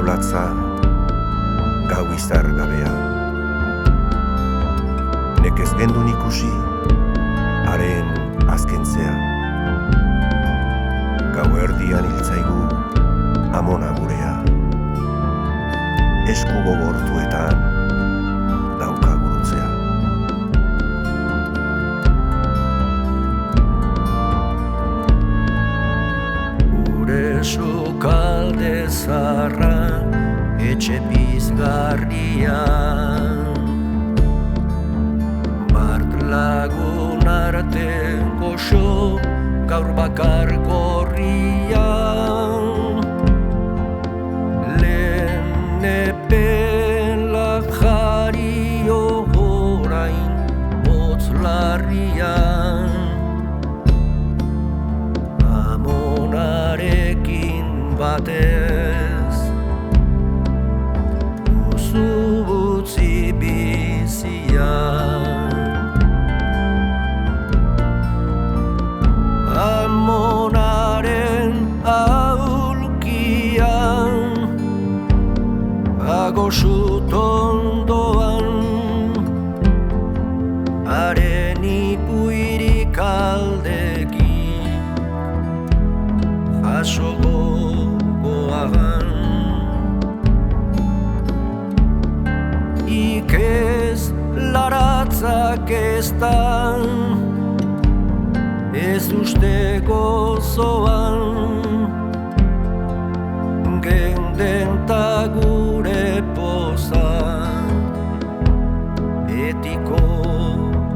latza, gau izar gabea. Nekez gendun ikusi, haren azkentzea. Gau erdian hiltzaigu, amona gurea. Esku gogortuetan, dauka gurutzea. Gure sukalde zarra, etxe pizgarria. Bart lagun arten goxo, gaur bakar gorria. Lehen epela jario orain hotz larrian. Amonarekin batez duzu utzi bizian. Amonaren aulkian, agosut ondoan, haren ipuirik aldekin, jaso gogoagan. Ikez laratzak eztan, ez uste gozoan, genden ta gure poza, etiko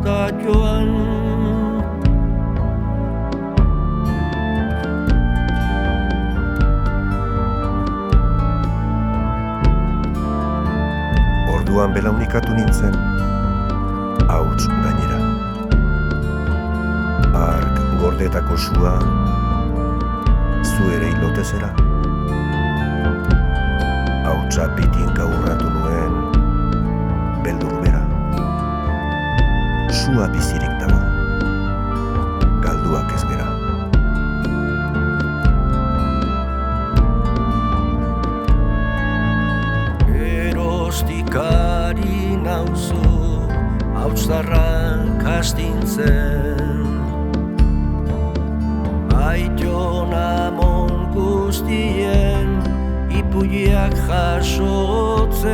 da joan. Orduan belaunikatu nintzen, hauts gainera. Ark gordetako sua, zu ere hilotezera. Hautsa pitinka urratu nuen, beldur bera. Sua bizirik dago, galduak ez gera. Erostikari nauzu, hautsarran kastintzen. Aiton amon guztien ipuiak jasotzen.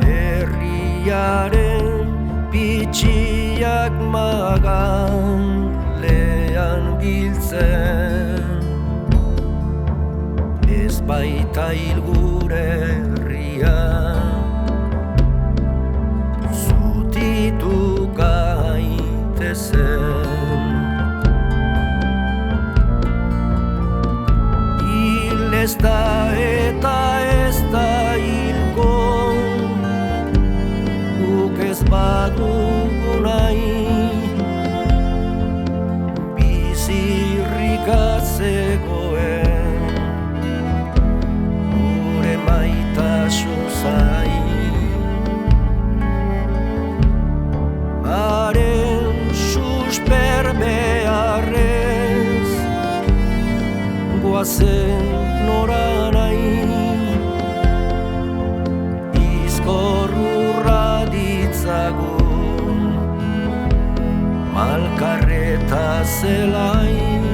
Herriaren pitxiak magan lehan biltzen. Ez baita hil gure herria, zutitu gaitezen. Ez da eta ez da hilko, guk ez badugu nahi, bizirrik atzegoen, gure maitasun zain. Haren susperbearrez, goazen nora nahi, izkorrurra ditzagun, malkarreta zelain.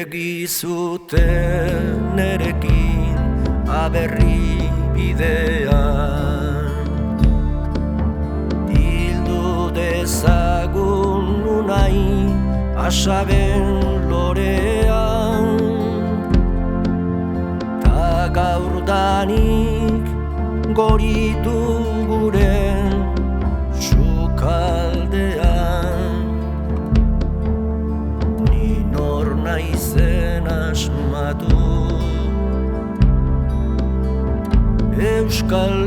Egizuten nerekin aberri bidean, ezagun unai asaben lorean. Ta gaurdanik goritu gure sukaldean. Ni nor naizen asmatu Euskal